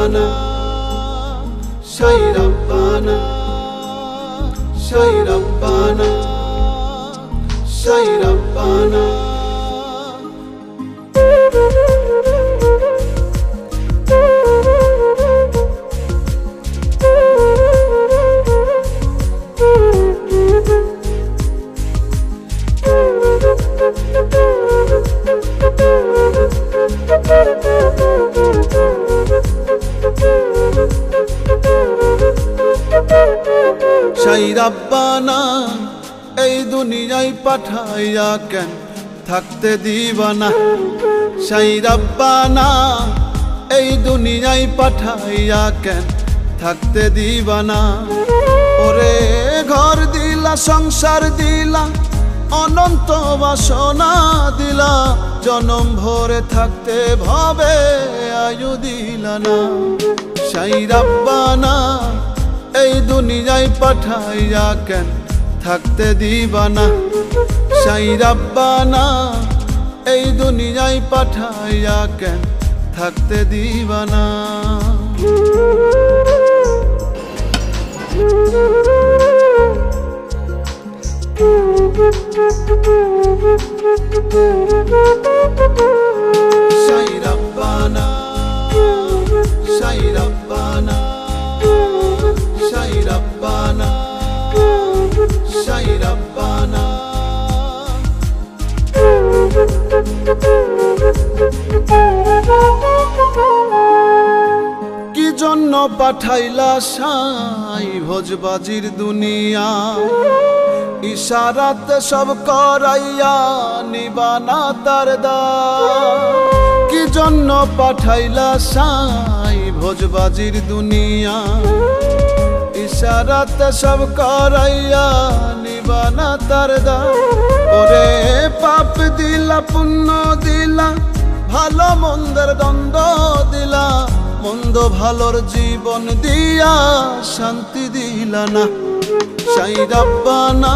Rabbana, Sai Rabbana, Sai Rabbana, Sai Rabbana. Sai Rabbana, এই দুনিয়ায় পাঠাইয়া কেন থাকতে দিবা না। Sai Rabbana, এই দুনিয়ায় পাঠাইয়া কেন থাকতে দিবা না। ওরে ঘর দিলা, সংসার দিলা, অনন্ত বাসনা দিলা, জনম ভরে থাকতে ভাবে আয়ু দিলা না। Sai Rabbana, এই দুনিয়ায় পাঠাইয়া কেন থাকতে দিবা না। Sai Rabbana, এই দুনিয়ায় পাঠাইয়া কেন থাকতে দিবা না। Sai Rabbana, Sai Rabbana, Sai Rabbana, Sai Rabbana. কি জন্য পাঠাইলা সাই ভোজবাজির দুনিয়া, ইশারাতে সব করাইয়া নিবানা তার দায়। কি জন্য পাঠাইলা সাই ভোজবাজির দুনিয়া, ইশারাতে সব করাইয়া নিবানা তার দায়। ওরে পাপ দিলা, পুণ্য দিলা, ভালো মন্দের দ্বন্দ্ব দিলা, মন্দ ভালোর জীবন দিয়া শান্তি দিলা না। Sai Rabbana,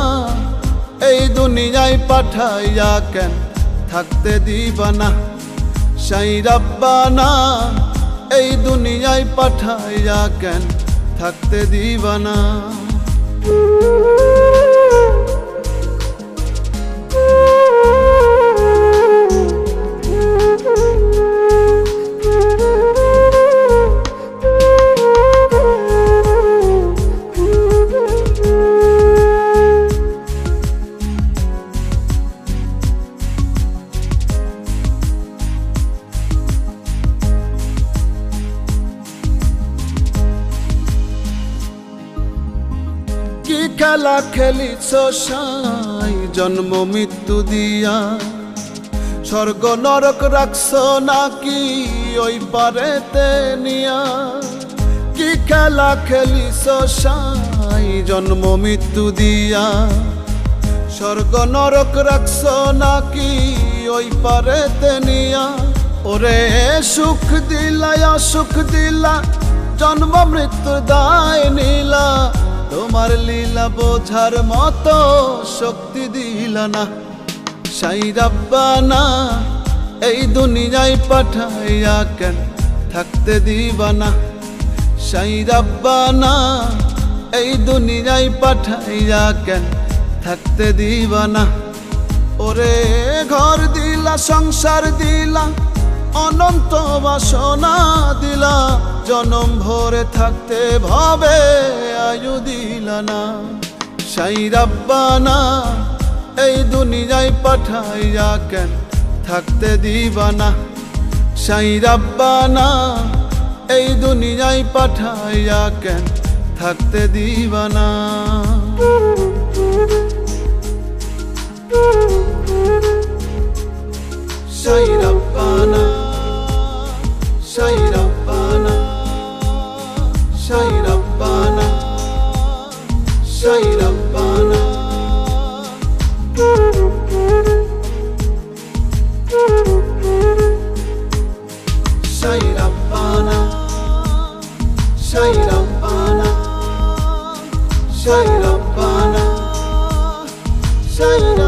এই দুনিয়ায় পাঠাইয়া কেন থাকতে দিবা না। Sai Rabbana, এই দুনিয়ায় পাঠাইয়া কেন থাকতে দিবা না। কি খেলা খেলিছ সাই জন্ম মৃত্যু দিয়া, স্বর্গ নরক রাখছ নাকি ওই পারেতে নিয়া। কি খেলা খেলিছ সাই জন্ম মৃত্যু দিয়া, স্বর্গ নরক রাখছ নাকি ওই পারেতে নিয়া। ওরে সুখ দিলা, অসুখ দিলা, জন্ম মৃত্যুর দায় নিলা, তোমার লীলা বোঝার মতো শক্তি দিলা না। Sai Rabbana, এই দুনিয়ায় পাঠাইয়া কেন থাকতে দিবা না। Sai Rabbana, এই দুনিয়ায় পাঠাইয়া কেন থাকতে দিবা না। ওরে ঘর দিলা, সংসার দিলা, অনন্ত বাসনা দিলা, জনম ভরে থাকতে ভাবে আয়ু দিলা না। Sai Rabbana, এই দুনিয়ায় পাঠাইয়া কেন থাকতে দিবা না। Sai Rabbana, এই দুনিয়ায় পাঠাইয়া কেন থাকতে দিবা না। Sai Rabbana, Sai Rabbana, Sai Rabbana, Sai Rabbana. Sai Rabbana, Sai Rabbana, Sai Rabbana, Sai Rabbana.